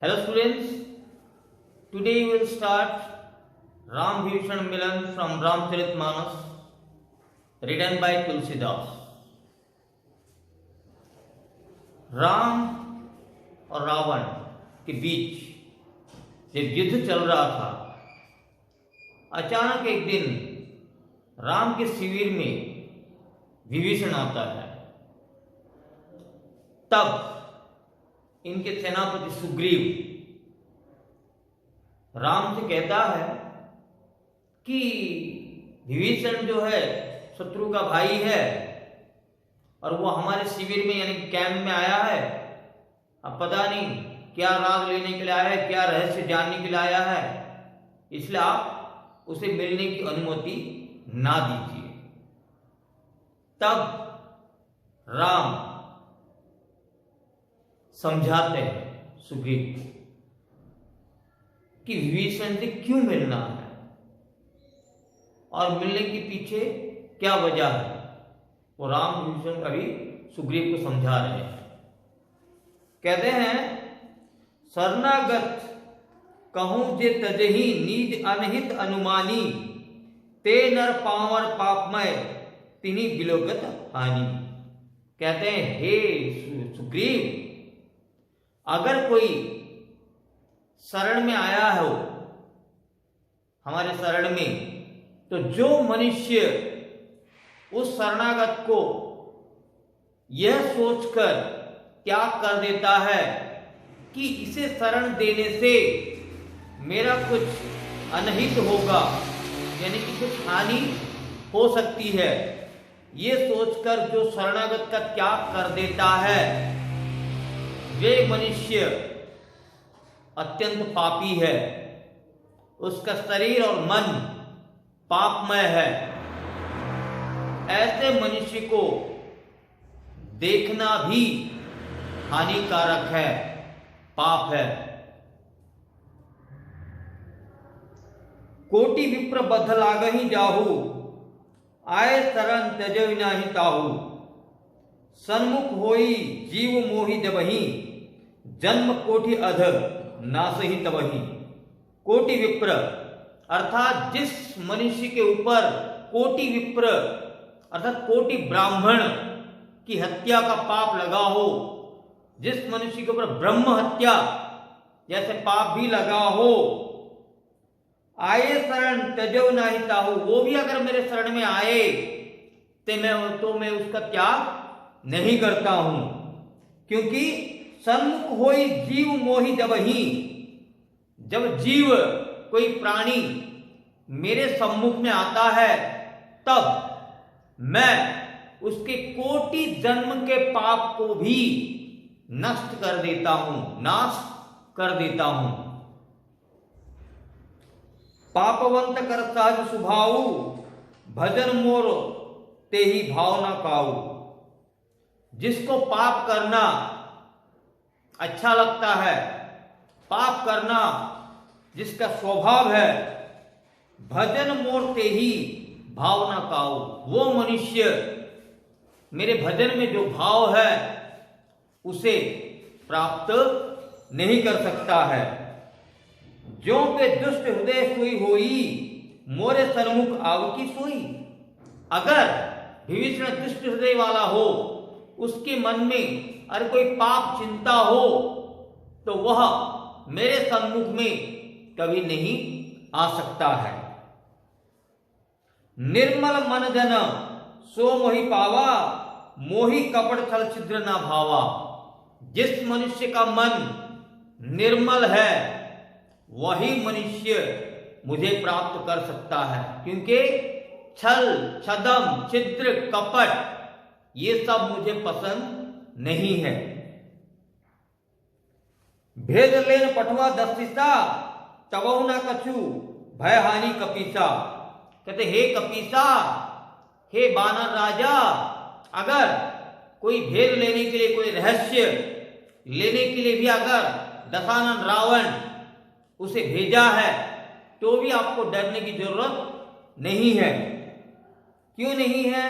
Hello students, today we will start Ram Vibhishan Milan from Ramcharitmanas written by Tulsidas. Ram और रावण के बीच जब युद्ध चल रहा था, अचानक एक दिन राम के शिविर में विभीषण आता है। तब इनके सेनापति सुग्रीव राम से कहता है कि विभीषण जो है शत्रु का भाई है और वो हमारे शिविर में यानी कैंप में आया है। अब पता नहीं क्या राज लेने के लिए आया है, क्या रहस्य जानने के लिए आया है, इसलिए आप उसे मिलने की अनुमति ना दीजिए। तब राम समझाते हैं सुग्रीव को कि विभीषण से क्यों मिलना है और मिलने के पीछे क्या वजह है। वो राम विभीषण कभी सुग्रीव को समझा रहे हैं। कहते हैं, शरणागत कहूं जे तजही नीज अनहित अनुमानी, ते नर पावर पापमय तिन्ही बिलोगत हानि। कहते हैं, हे सुग्रीव, अगर कोई शरण में आया हो हमारे शरण में, तो जो मनुष्य उस शरणागत को यह सोचकर त्याग कर देता है कि इसे शरण देने से मेरा कुछ अनहित होगा, यानी कि कुछ हानि हो सकती है, ये सोचकर जो शरणागत का त्याग कर देता है, वे मनुष्य अत्यंत पापी है, उसका शरीर और मन पापमय है। ऐसे मनुष्य को देखना भी हानिकारक है, पाप है। कोटि विप्र बद्ध लागहि जाहु, आए शरण त्यजहि नाहि ताहु। सन्मुख होई जीव मोहि जबहि, जन्म कोटि अध नासहि तबहि। कोटि विप्र अर्थात जिस मनुष्य के ऊपर कोटि विप्र अर्थात कोटि ब्राह्मण की हत्या का पाप लगा हो, जिस मनुष्य के ऊपर ब्रह्म हत्या जैसे पाप भी लगा हो, आए शरण त्यजो नाहि ताहु, वो भी अगर मेरे शरण में आए तो मैं उसका त्याग नहीं करता हूं। क्योंकि सन्मुख होई जीव मोहि जबहि, जब जीव कोई प्राणी मेरे सम्मुख में आता है तब मैं उसके कोटि जन्म के पाप को भी नष्ट कर देता हूं, नाश कर देता हूं। पापवंत कर सहज सुभाऊ, भजन मोर ते ही भाव न काऊ। जिसको पाप करना अच्छा लगता है, पाप करना जिसका स्वभाव है, भजन मोर ते ही भाव न काऊ, वो मनुष्य मेरे भजन में जो भाव है उसे प्राप्त नहीं कर सकता है। ज्यों पे दुष्ट हृदय सोई होई, मोरे सन्मुख आवकी सोई। अगर विभीषण दुष्ट हृदय वाला हो, उसके मन में अगर कोई पाप चिंता हो, तो वह मेरे सम्मुख में कभी नहीं आ सकता है। निर्मल मन जन सो मोहि पावा, मोहि कपट छल छिद्र न भावा। जिस मनुष्य का मन निर्मल है वही मनुष्य मुझे प्राप्त कर सकता है, क्योंकि छल छदम छिद्र कपट ये सब मुझे पसंद नहीं है। भेद लेन पठवा दस्तिसा, तबहु न कछु भय हानि कपीसा। कहते, हे कपीसा, हे बानर राजा, अगर कोई भेद लेने के लिए, कोई रहस्य लेने के लिए भी अगर दशानन रावण उसे भेजा है, तो भी आपको डरने की जरूरत नहीं है। क्यों नहीं है?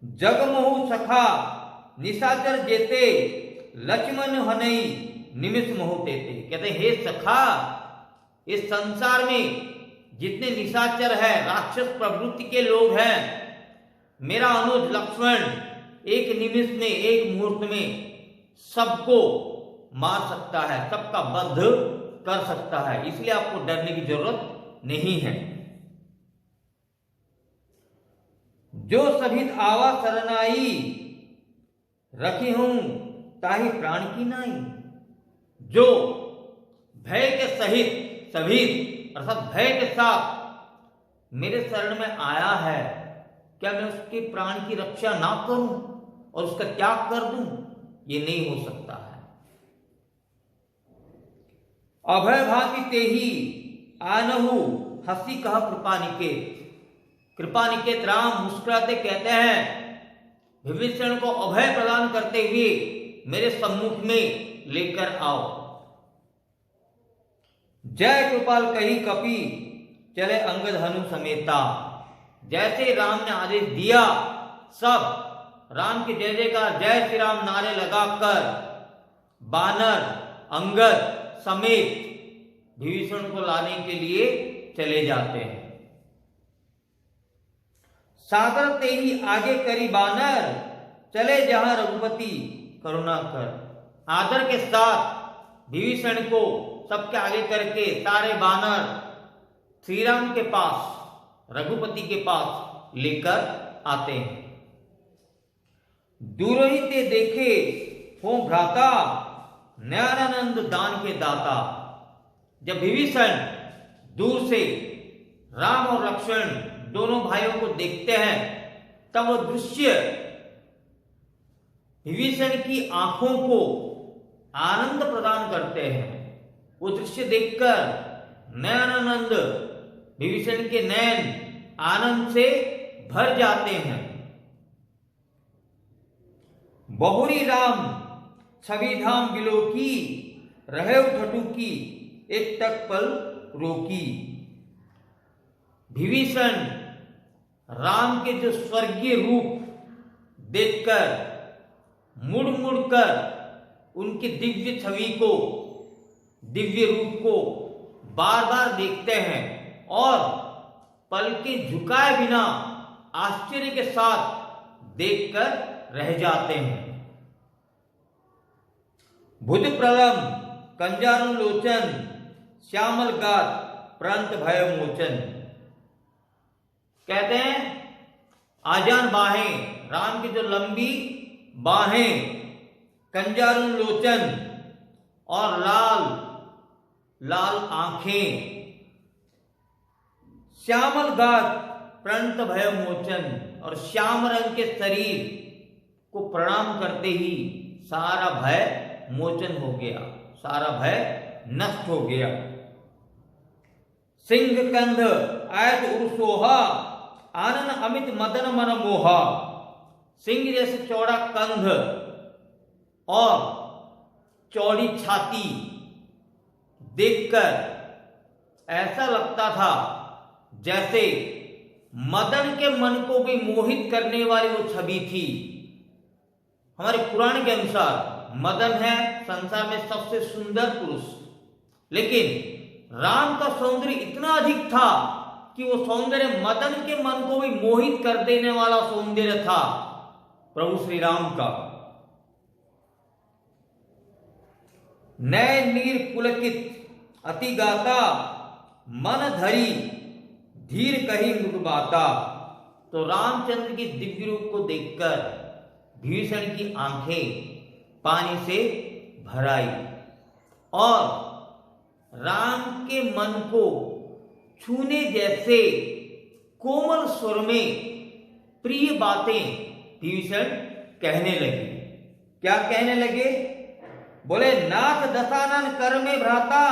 जगमोहु सखा निशाचर जेते, लक्ष्मण हनई निमिष मोहते थे। कहते हे सखा, इस संसार में जितने निशाचर है, राक्षस प्रवृत्ति के लोग हैं, मेरा अनुज लक्ष्मण एक निमिष में, एक मुहूर्त में सबको मार सकता है, सबका वध कर सकता है, इसलिए आपको डरने की जरूरत नहीं है। जो सभित आवा शरणाई, रखी हूं ताहि प्राण की नाई। जो भय के सहित, सभित अर्थात भय के साथ मेरे शरण में आया है, क्या मैं उसके प्राण की रक्षा ना करूं और उसका त्याग कर दूं? ये नहीं हो सकता है। अभय भाति ते ही आनहु हंसी कहा कृपा निकेत। कृपा निकेत राम मुस्कुराते कहते हैं, विभीषण को अभय प्रदान करते हुए मेरे सम्मुख में लेकर आओ। जय कृपाल कही कपि चले अंगद हनु समेता। जैसे राम ने आदेश दिया, सब राम की जय जयकार, जय श्री राम नारे लगाकर बानर अंगद समेत विभीषण को लाने के लिए चले जाते हैं। सादर ते ही आगे करी बानर, चले जहां रघुपति करुणा कर। आदर के साथ विभीषण को सबके आगे करके सारे बानर श्री राम के पास, रघुपति के पास लेकर आते हैं। दूर ही ते देखे हो भ्राता, नयनानंद दान के दाता। जब विभीषण दूर से राम और लक्ष्मण दोनों भाइयों को देखते हैं, तब वो दृश्य विभीषण की आंखों को आनंद प्रदान करते हैं। वो दृश्य देखकर नयनानंद, विभीषण के नयन आनंद से भर जाते हैं। बहुरी राम छवि धाम बिलोकी, रहे उठटू की एक तक पल रोकी। विभीषण राम के जो स्वर्गीय रूप देखकर मुड़ मुड़ कर उनकी दिव्य छवि को, दिव्य रूप को बार बार देखते हैं और पलकें झुकाए बिना आश्चर्य के साथ देखकर रह जाते हैं। भुज प्रलम कंजानु लोचन, श्यामल गात प्रांत भय मोचन। कहते हैं आजान बाहें, राम की जो लंबी बाहें, कंजारू लोचन और लाल लाल आंखें, श्यामल गात प्रणत भय मोचन, और श्याम रंग के शरीर को प्रणाम करते ही सारा भय मोचन हो गया, सारा भय नष्ट हो गया। सिंह कंध आयत उर्सोहा, आनन अमित मदन मन मोहा। सिंह जैसे चौड़ा कंध और चौड़ी छाती देखकर ऐसा लगता था जैसे मदन के मन को भी मोहित करने वाली वो छवि थी। हमारे पुराण के अनुसार मदन है संसार में सबसे सुंदर पुरुष, लेकिन राम का सौंदर्य इतना अधिक था कि वो सौंदर्य मदन के मन को भी मोहित कर देने वाला सौंदर्य था प्रभु श्री राम का। नय नीर पुलकित अति गाता, मन धरी धीर कही मृदु बाता। तो रामचंद्र की दिव्य रूप को देखकर भीषण की आंखें पानी से भर आई और राम के मन को छूने जैसे कोमल स्वर में प्रिय बातें भीषण कहने लगे। क्या कहने लगे? बोले नाथ दशानन कर में भ्राता,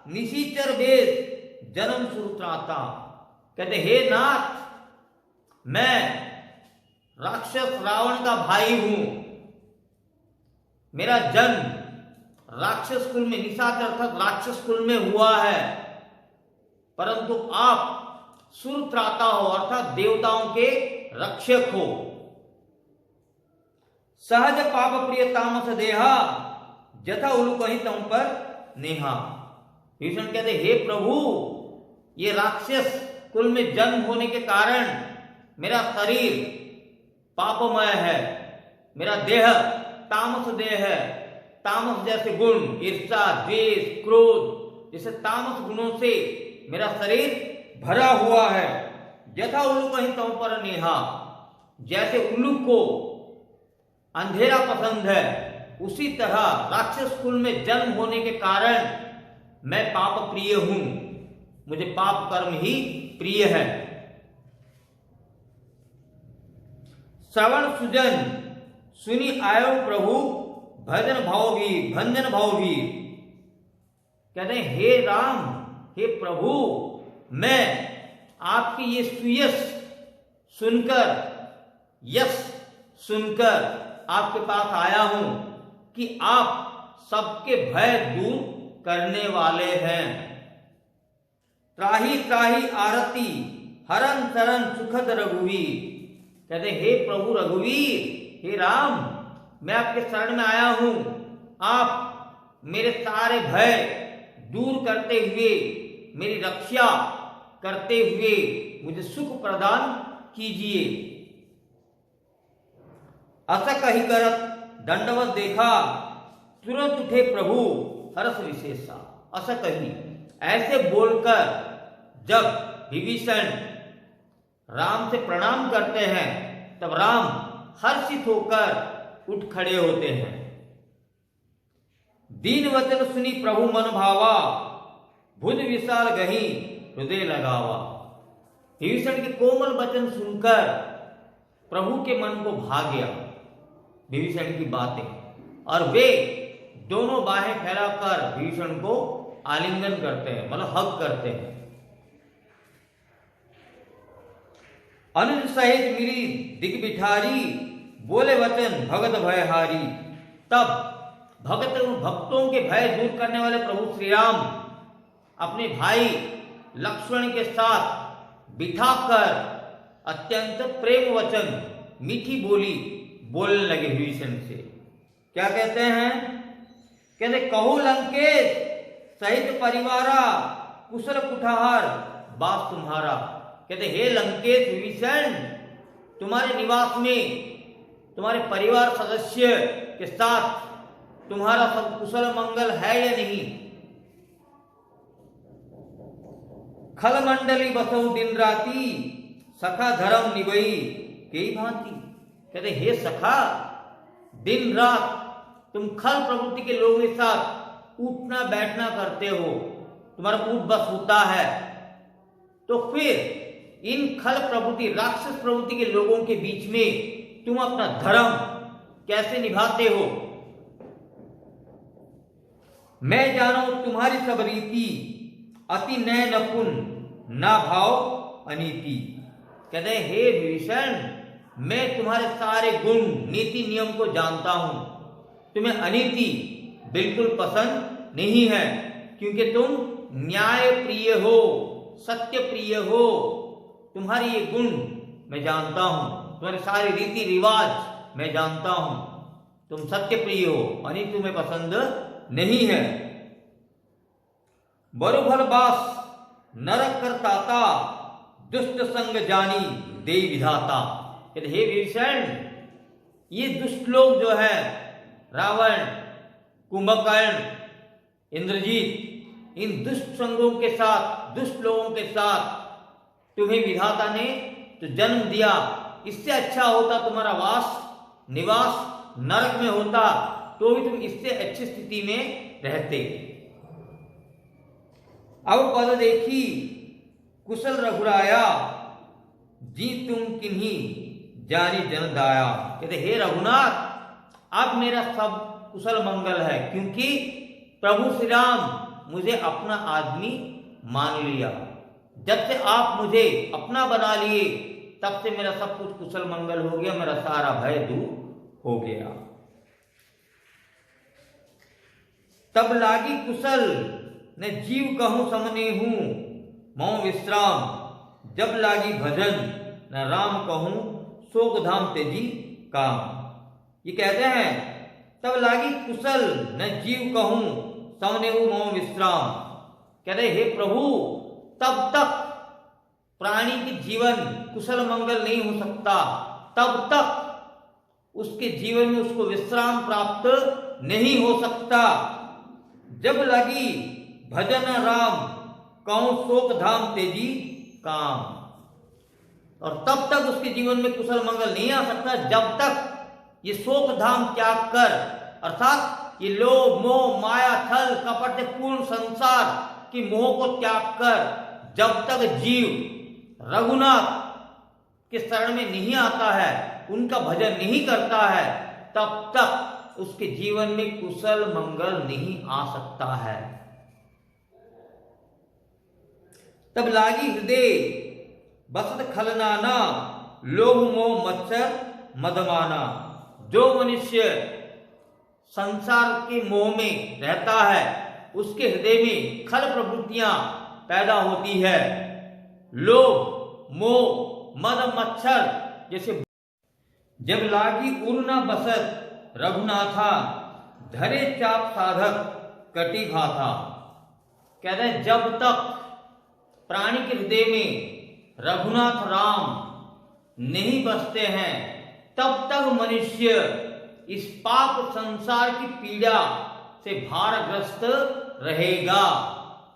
निशीचर वेद जन्म सुत्राता। कहते हे नाथ, मैं राक्षस रावण का भाई हूं, मेरा जन्म राक्षस कुल में, निशाचर अर्थात राक्षस कुल में हुआ है, परंतु आप सुरत्राता हो अर्थात देवताओं के रक्षक हो। सहज पाप प्रिय तामस देहा, जथा उलू कहीं तम पर नेहा। विभीषण कहते हे प्रभु, ये राक्षस कुल में जन्म होने के कारण मेरा शरीर पापमय है, मेरा देह तामस देह है। तामस जैसे गुण, ईर्ष्या, द्वेष, क्रोध जैसे तामस गुणों से मेरा शरीर भरा हुआ है। यथा उल्लू कहीं तम पर नेहा, जैसे उल्लू को अंधेरा पसंद है, उसी तरह राक्षस कुल में जन्म होने के कारण मैं पाप प्रिय हूं, मुझे पाप कर्म ही प्रिय है। श्रवण सुजन सुनी आयो प्रभु, भजन भाववीर भंजन भाववीर। कहते हैं हे राम, हे प्रभु, मैं आपकी ये सुयश सुनकर, यश सुनकर आपके पास आया हूं कि आप सबके भय दूर करने वाले हैं। त्राही त्राही आरती हरन तरन सुखद रघुवीर। कहते हे प्रभु रघुवीर, हे राम, मैं आपके शरण में आया हूं, आप मेरे सारे भय दूर करते हुए, मेरी रक्षा करते हुए मुझे सुख प्रदान कीजिए। अस कही करत दंडवत देखा, तुरंत उठे प्रभु हर्ष विशेषा। अस कही, ऐसे बोलकर जब विभीषण राम से प्रणाम करते हैं, तब राम हर्षित होकर उठ खड़े होते हैं। दीन वचन सुनी प्रभु मन भावा, भुज विशाल गही हृदय लगावा। विभीषण के कोमल वचन सुनकर प्रभु के मन को भा गया विभीषण की बातें, और वे दोनों बाहें फैलाकर विभीषण को आलिंगन करते हैं, मतलब हग करते हैं। अनुज सहित मिली दिग्बिठारी, बोले वचन भगत भयहारी। तब भक्तों के भय दूर करने वाले प्रभु श्री राम अपने भाई लक्ष्मण के साथ बिठाकर अत्यंत प्रेम वचन, मीठी बोली बोलने लगे विभीषण से। क्या कहते हैं? कहते कहू लंकेश सहित परिवारा, कुशल कुठार बास तुम्हारा। कहते हे लंकेश विभीषण, तुम्हारे निवास में तुम्हारे परिवार सदस्य के साथ तुम्हारा सब कुशल मंगल है या नहीं? खल मंडली बसऊ दिन राती, सखा धर्म निभई कई भांति। कहते हे सखा, दिन रात तुम खल प्रवृत्ति के लोगों के साथ उठना बैठना करते हो, तुम्हारा उठ बस होता है, तो फिर इन खल प्रवृत्ति राक्षस प्रवृत्ति के लोगों के बीच में तुम अपना धर्म कैसे निभाते हो? मैं जानो तुम्हारी सब रीति, अति नय नपुन ना भाव अनीति। कहते हे विभीषण, मैं तुम्हारे सारे गुण नीति नियम को जानता हूं, तुम्हें अनीति बिल्कुल पसंद नहीं है, क्योंकि तुम न्याय प्रिय हो, सत्य प्रिय हो। तुम्हारी ये गुण मैं जानता हूं, तुम्हारे सारे रीति रिवाज मैं जानता हूं, तुम सत्य प्रिय हो, अनीति तुम्हें पसंद नहीं है। बरुभल बास नरक करताता, दुष्ट संग जानी दे विधाता। कहते हे विभीषण, ये दुष्ट लोग जो है, रावण, कुंभकर्ण, इंद्रजीत, इन दुष्ट संगों के साथ, दुष्ट लोगों के साथ तुम्हें विधाता ने तो जन्म दिया। इससे अच्छा होता तुम्हारा निवास नरक में होता, तो भी तुम इससे अच्छी स्थिति में रहते। अब पद देखी कुशल रघुराया, जी तुम किन्हीं जानी जन दाया। कहते हे रघुनाथ, अब मेरा सब कुशल मंगल है, क्योंकि प्रभु श्री राम मुझे अपना आदमी मान लिया। जब से आप मुझे अपना बना लिए, तब से मेरा सब कुछ कुशल मंगल हो गया, मेरा सारा भय दूर हो गया। तब लागी कुशल न जीव कहूं समने हूं, मौ विश्राम जब लागी भजन, न राम कहूं शोक धाम तेजी काम। ये कहते हैं तब लागी कुशल न जीव कहूं समनेहु मोह विश्राम। कहते हे प्रभु, तब तक प्राणी के जीवन कुशल मंगल नहीं हो सकता, तब तक उसके जीवन में उसको विश्राम प्राप्त नहीं हो सकता। जब लगी भजन राम कहूं शोक धाम तेजी काम। और तब तक उसके जीवन में कुशल मंगल नहीं आ सकता जब तक ये शोक धाम त्याग कर, अर्थात ये लोभ मोह माया छल कपट से पूर्ण संसार की मोह को त्याग कर जब तक जीव रघुनाथ के शरण में नहीं आता है, उनका भजन नहीं करता है, तब तक उसके जीवन में कुशल मंगल नहीं आ सकता है। तब लागी हृदय बसत खलनाना लोभ मोह मत्सर मदमाना। जो मनुष्य संसार के मोह में रहता है उसके हृदय में खल प्रवृत्तियां पैदा होती है, लोभ मोह मद मच्छर जैसे। जब लागी उर्ना बसत रघुनाथा धरे चाप साधक कटी घाथा। कहते हैं जब तक प्राणी के हृदय में रघुनाथ राम नहीं बसते हैं तब तक मनुष्य इस पाप संसार की पीड़ा से भारग्रस्त रहेगा,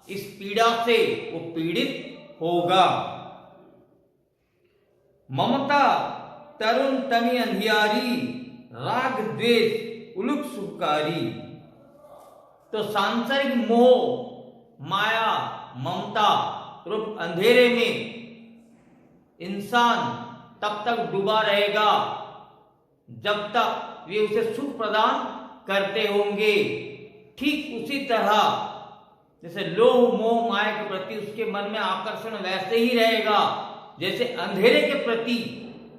इस पीड़ा से वो पीड़ित होगा। ममता तरुण तमी अंधियारी राग द्वेष उलुक सुखकारी। तो सांसारिक मोह माया ममता रूप अंधेरे में इंसान तब तक डूबा रहेगा जब तक वे उसे सुख प्रदान करते होंगे। ठीक उसी तरह जैसे लोभ मोह माया के प्रति उसके मन में आकर्षण वैसे ही रहेगा जैसे अंधेरे के प्रति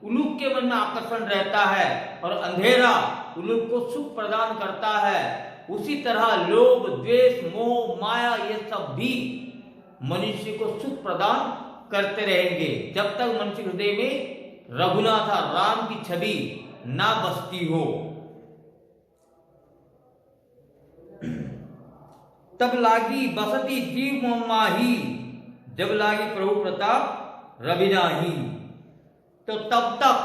उल्लूक के मन में आकर्षण रहता है और अंधेरा उल्लूक को सुख प्रदान करता है, उसी तरह लोभ द्वेष मोह माया ये सब भी मनुष्य को सुख प्रदान करते रहेंगे जब तक मनुष्य हृदय में रघुनाथ राम की छवि ना बसती हो। तब लागी बसती जीव माही जब लागी प्रभु प्रताप रवि नाही। तो तब तक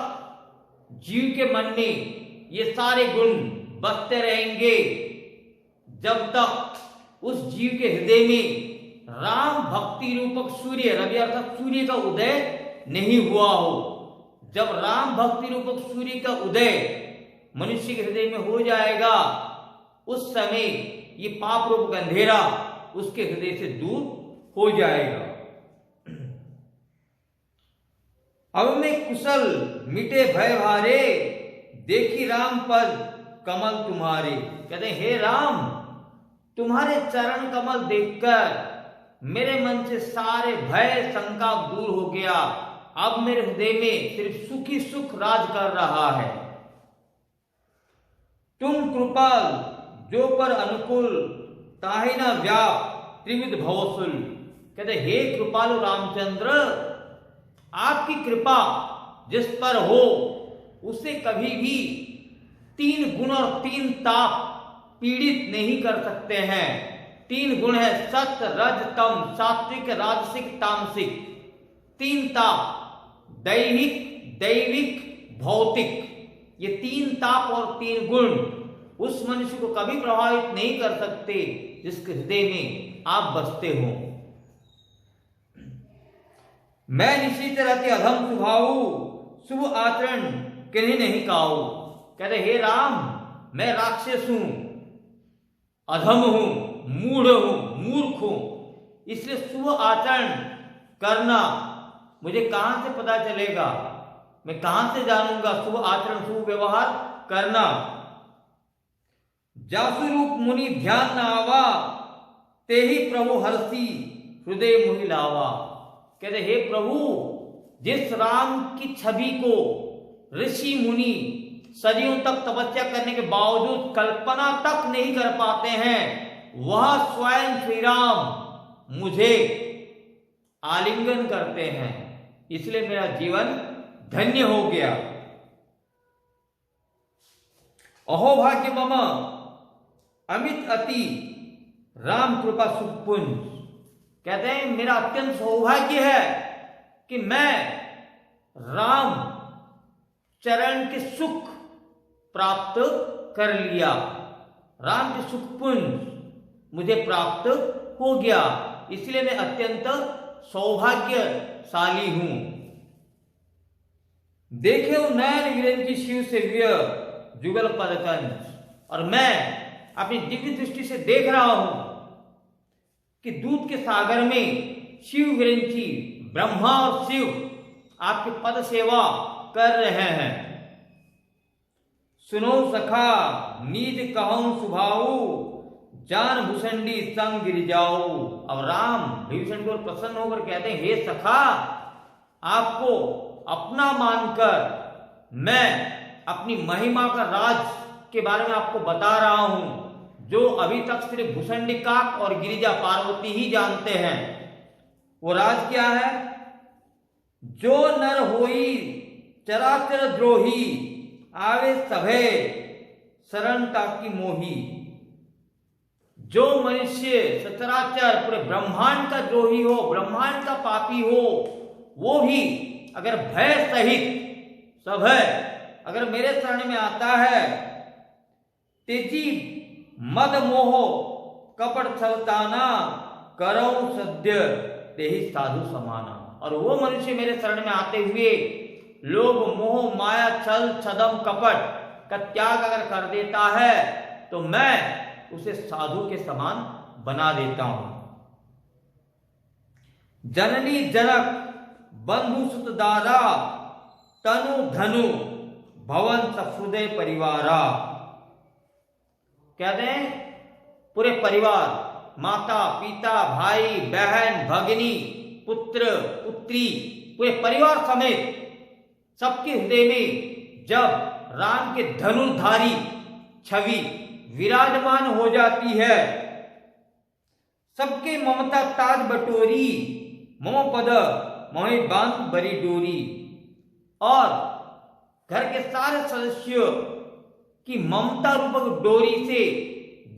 जीव के मन में ये सारे गुण बसते रहेंगे जब तक उस जीव के हृदय में राम भक्ति रूपक सूर्य, रवि अर्थात सूर्य का उदय नहीं हुआ हो। जब राम भक्ति रूपक सूर्य का उदय मनुष्य के हृदय में हो जाएगा उस समय ये पाप रूप अंधेरा उसके हृदय से दूर हो जाएगा। अब में कुशल मिटे भय भारे देखी राम पद कमल तुम्हारे। कहते हैं हे राम, तुम्हारे चरण कमल देखकर मेरे मन से सारे भय शंका दूर हो गया। अब मेरे हृदय में सिर्फ सुख ही सुख राज कर रहा है। तुम कृपाल जो पर अनुकूल ताहि न व्याप त्रिविध भवसुल। कहते हे कृपालु रामचंद्र, आपकी कृपा जिस पर हो उसे कभी भी 3 गुण और 3 ताप पीड़ित नहीं कर सकते हैं। 3 गुण है सत्य रज तम, सात्विक राजसिक तामसिक। 3 ताप दैहिक दैविक भौतिक, ये 3 ताप और 3 गुण उस मनुष्य को कभी प्रभावित नहीं कर सकते जिसके हृदय में आप बसते हो। मैं निश्चित रहती अधम स्वभाव शुभ आचरण किन्हीं नहीं काऊ। कहते हे राम, मैं राक्षस हूं, अधम हूं, मूढ़ हूं, मूर्ख हूं, इसलिए शुभ आचरण करना मुझे कहां से पता चलेगा? मैं कहां से जानूंगा शुभ आचरण शुभ व्यवहार करना? जासु रूप मुनि ध्यान न आवा ते ही प्रभु हरसी हृदय मोहि लावा। कहते हे प्रभु, जिस राम की छवि को ऋषि मुनि सदियों तक तपस्या करने के बावजूद कल्पना तक नहीं कर पाते हैं, वह स्वयं श्री राम मुझे आलिंगन करते हैं, इसलिए मेरा जीवन धन्य हो गया। अहो भाग्य मम अमित अति राम कृपा सुखपुंज। कहते हैं मेरा अत्यंत सौभाग्य है कि मैं राम चरण के सुख प्राप्त कर लिया, राम के सुखपुंज मुझे प्राप्त हो गया, इसलिए मैं अत्यंत सौभाग्यशाली हूं। देखे नयन विरंची शिव सेव्य जुगल पदकंज। और मैं अपनी दिव्य दृष्टि से देख रहा हूं कि दूध के सागर में शिव विरंची ब्रह्मा और शिव आपकी पद सेवा कर रहे हैं। सुनो सखा नीज कहूं सुभाऊ जान भूषणी संग गिर जाओ। अब राम विभीषण को प्रसन्न होकर कहते हैं हे सखा, आपको अपना मानकर मैं अपनी महिमा का राज के बारे में आपको बता रहा हूं, जो अभी तक सिर्फ भूषणिकाक और गिरिजा पार्वती ही जानते हैं। वो राज क्या है? जो नर होई चराचर द्रोही आवे सभे शरणता की मोही। जो मनुष्य सचराचर पूरे ब्रह्मांड का द्रोही हो, ब्रह्मांड का पापी हो, वो भी अगर भय सहित सब है अगर मेरे शरण में आता है, तेजी मद मोह कपट छलताना करौ सद्य तेहि साधु समाना। और वो मनुष्य मेरे शरण में आते हुए लोभ मोह माया छल छदम कपट का त्याग अगर कर देता है तो मैं उसे साधु के समान बना देता हूं। जननी जनक बंधु सुत दारा तनु धनु भवन सफुदय परिवारा। कहते हैं पूरे परिवार, माता पिता भाई बहन भगिनी पुत्र पुत्री, पूरे परिवार समेत सबके हृदय में जब राम के धनुर्धारी छवि विराजमान हो जाती है, सबके ममता ताज बटोरी मम पद मोहि बांध बरी डोरी। और घर के सारे सदस्यों की ममता रूपक डोरी से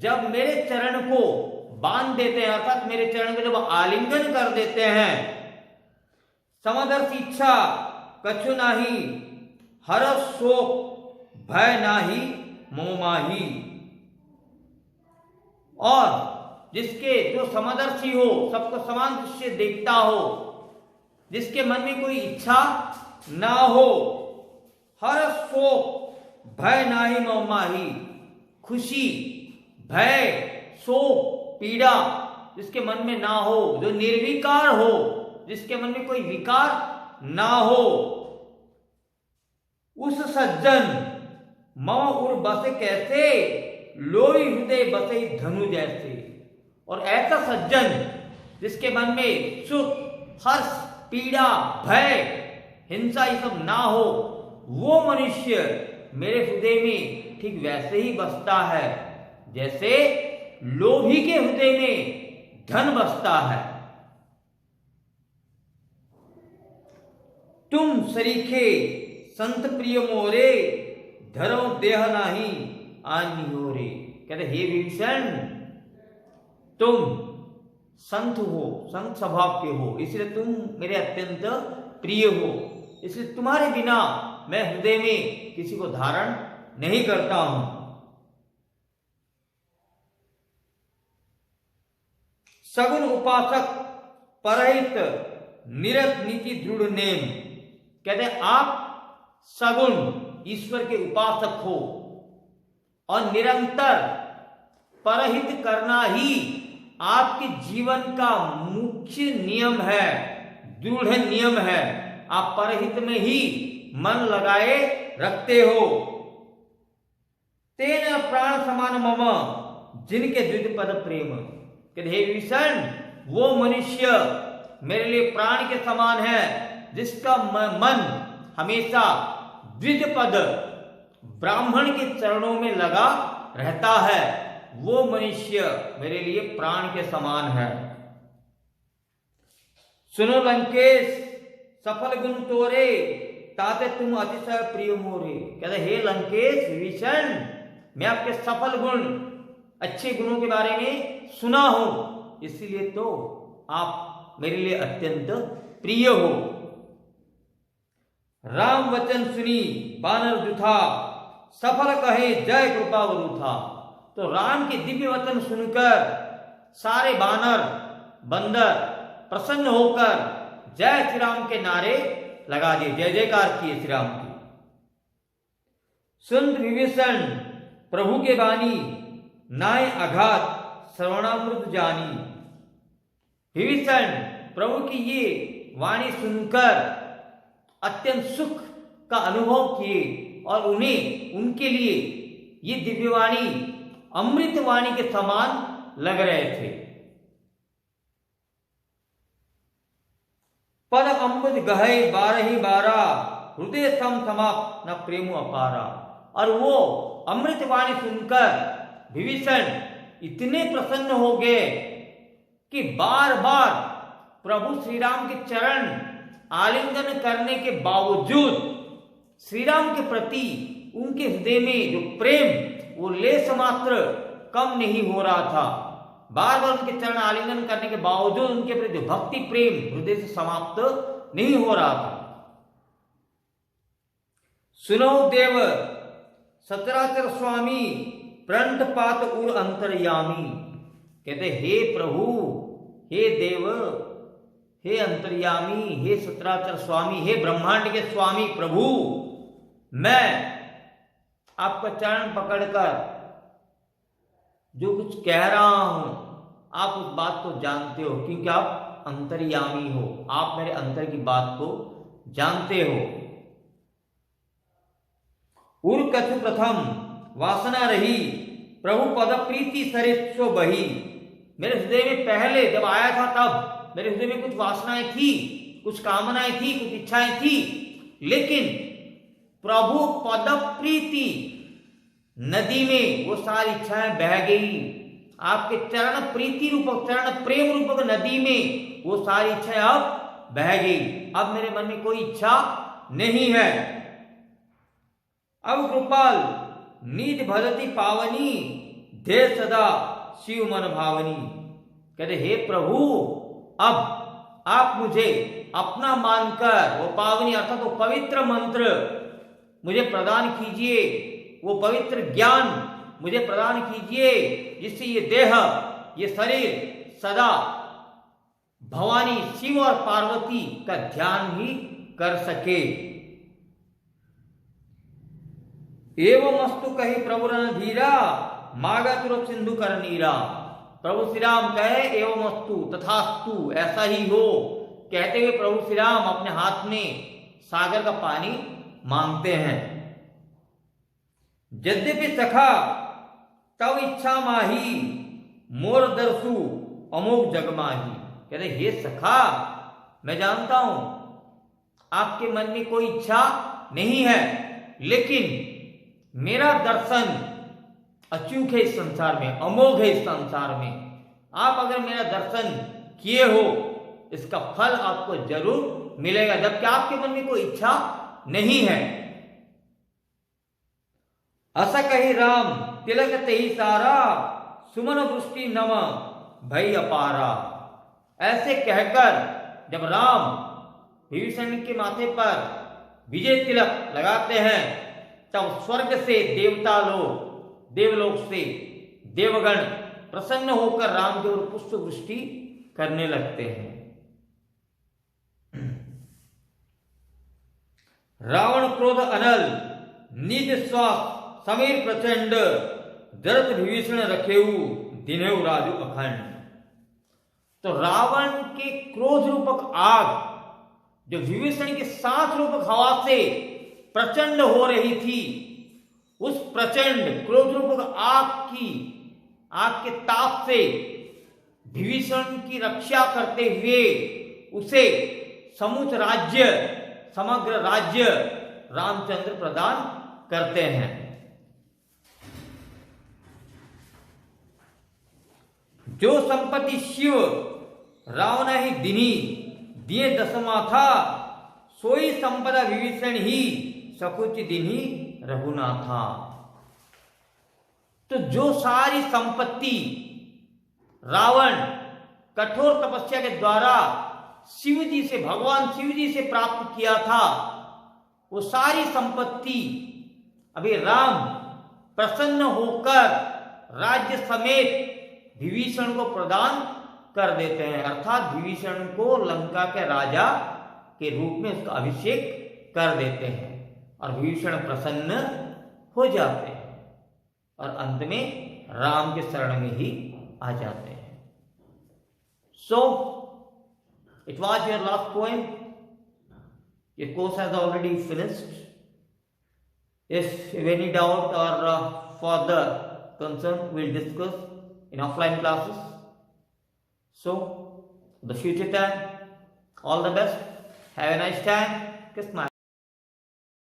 जब मेरे चरण को बांध देते हैं, अर्थात मेरे चरण को जब आलिंगन कर देते हैं, समदर्श इच्छा कछु नाही हर शोक भय नाही मोमाही। और जिसके जो समदर्शी हो, सबको समान दृष्टि से देखता हो, जिसके मन में कोई इच्छा ना हो, हर शोक भय नाही मोमाही, खुशी भय शोक पीड़ा जिसके मन में ना हो, जो निर्विकार हो, जिसके मन में कोई विकार ना हो, उस सज्जन मम उर बसे कैसे लोई हृदय बसे धनु जैसे। और ऐसा सज्जन जिसके मन में सुख हर्ष पीड़ा भय हिंसा ये सब ना हो, वो मनुष्य मेरे हृदय में ठीक वैसे ही बसता है जैसे लोभी के हृदय में धन बसता है। तुम सरीखे संत प्रिय मोरे धरो देह नाही आनियोरे। कहते हे विभीषण, तुम संत हो, संत स्वभाव के हो, इसलिए तुम मेरे अत्यंत प्रिय हो, इसलिए तुम्हारे बिना मैं हृदय में किसी को धारण नहीं करता हूं। सगुन उपासक परहित निरत नीति दृढ़ नेम। कहते हैं आप सगुण ईश्वर के उपासक हो और निरंतर परहित करना ही आपके जीवन का मुख्य नियम है, दृढ़ नियम है। आप परहित में ही मन लगाए रखते हो। तेन प्राण समान मम जिनके द्विपद प्रेम। कहते हे विभीषण, वो मनुष्य मेरे लिए प्राण के समान है जिसका मन हमेशा द्विपद ब्राह्मण के चरणों में लगा रहता है, वो मनुष्य मेरे लिए प्राण के समान है। सुनो लंकेश सफल गुण तोरे ताते तुम अतिशय प्रिय मोरे। कहते हे लंकेश विभीषण, मैं आपके सफल गुण, अच्छे गुणों के बारे में सुना हूं, इसलिए तो आप मेरे लिए अत्यंत प्रिय हो। राम वचन सुनी बानर जुथा, सफल कहे जय कृपा वरु था। तो राम के दिव्य वचन सुनकर सारे बानर, बंदर प्रसन्न होकर जय श्री राम के नारे लगा दिए, जय जयकार किए श्री राम की। सुन विभीषण प्रभु के बानी, नाय अघात श्रवणामृत जानी। विभीषण प्रभु की ये वाणी सुनकर अत्यंत सुख का अनुभव किए और उन्हें, उनके लिए ये दिव्यवाणी अमृत वाणी के समान लग रहे थे। पद अम्बुज गहे बारही बारा, हृदय सम समाप्त न प्रेमो अपारा। और वो अमृत वाणी सुनकर विभीषण इतने प्रसन्न हो गए कि बार बार प्रभु श्री राम के चरण आलिंगन करने के बावजूद श्री राम के प्रति उनके हृदय में जो प्रेम वो लेस मात्र कम नहीं हो रहा था। बार बार उनके चरण आलिंगन करने के बावजूद उनके प्रति भक्ति प्रेम हृदय से समाप्त नहीं हो रहा था। सुनो देव सचराचर स्वामी, प्रणत पात उर अंतर्यामी। कहते हे प्रभु, हे देव, हे अंतर्यामी, हे सचराचर स्वामी, हे ब्रह्मांड के स्वामी प्रभु, मैं आपका चरण पकड़कर जो कुछ कह रहा हूं, आप उस बात को जानते हो, क्योंकि आप अंतर्यामी हो, आप मेरे अंतर की बात को जानते हो। उर कछु प्रथम वासना रही, प्रभु पद प्रीति सरित सो बही। मेरे हृदय में पहले जब आया था तब मेरे हृदय में कुछ वासनाएं थी, कुछ कामनाएं थी, कुछ इच्छाएं थी, लेकिन प्रभु पद प्रीति नदी में वो सारी इच्छाएं बह गई। आपके चरण प्रीति रूपक, चरण प्रेम रूपक नदी में वो सारी इच्छाएं अब बह गई। अब मेरे मन में कोई इच्छा नहीं है। अब कृपाल नीत भजती पावनी, धे सदा शिव मन भावनी। कहते हे प्रभु, अब आप मुझे अपना मानकर वो पावनी अर्थात वो पवित्र मंत्र मुझे प्रदान कीजिए, वो पवित्र ज्ञान मुझे प्रदान कीजिए, जिससे ये देह, ये शरीर सदा भवानी शिव और पार्वती का ध्यान ही कर सके। एवं अस्तु कही प्रभु रणधीरा, मागा तुरंत सिंधु कर नीरा। प्रभु श्री राम कहे एवं अस्तु, तथास्तु, ऐसा ही हो। कहते हुए प्रभु श्री राम अपने हाथ में सागर का पानी मांगते हैं। यद्यपि सखा तव इच्छा माही, मोर दर्शु अमोघ जगमाही। कहते हे सखा, मैं जानता हूं आपके मन में कोई इच्छा नहीं है, लेकिन मेरा दर्शन अचूक है इस संसार में, अमोघ है इस संसार में। आप अगर मेरा दर्शन किए हो, इसका फल आपको जरूर मिलेगा, जबकि आपके मन में कोई इच्छा नहीं है। अस कही राम तिलक तेहि सारा, सुमन वृष्टि नम भई अपारा। ऐसे कहकर जब राम विभीषण के माथे पर विजय तिलक लगाते हैं, तब स्वर्ग से देवता लोग, देवलोक से देवगण प्रसन्न होकर राम के ऊपर पुष्प वृष्टि करने लगते हैं। रावण क्रोध अनल, निज श्वास समीर प्रचंड, जरत विभीषण रखेऊ, दिनेऊ राजू अखंड। तो रावण के क्रोध रूपक आग जो विभीषण के सांस रूपक हवा से प्रचंड हो रही थी, उस प्रचंड क्रोध रूपक आग के ताप से विभीषण की रक्षा करते हुए उसे समग्र राज्य रामचंद्र प्रदान करते हैं। जो संपत्ति शिव रावण ही दिनी, दिए दसमा था, सोई संपदा विभीषण ही सकुच दिनी रघुनाथा। तो जो सारी संपत्ति रावण कठोर तपस्या के द्वारा शिव जी से, भगवान शिव जी से प्राप्त किया था, वो सारी संपत्ति अभी राम प्रसन्न होकर राज्य समेत विभीषण को प्रदान कर देते हैं। अर्थात विभीषण को लंका के राजा के रूप में उसका अभिषेक कर देते हैं और विभीषण प्रसन्न हो जाते हैं और अंत में राम के शरण में ही आ जाते हैं। So, it was your last poem. Your course has already finished. If you have any doubt or further concern, we'll discuss in offline classes. So, the future time, all the best. Have a nice time. Kiss my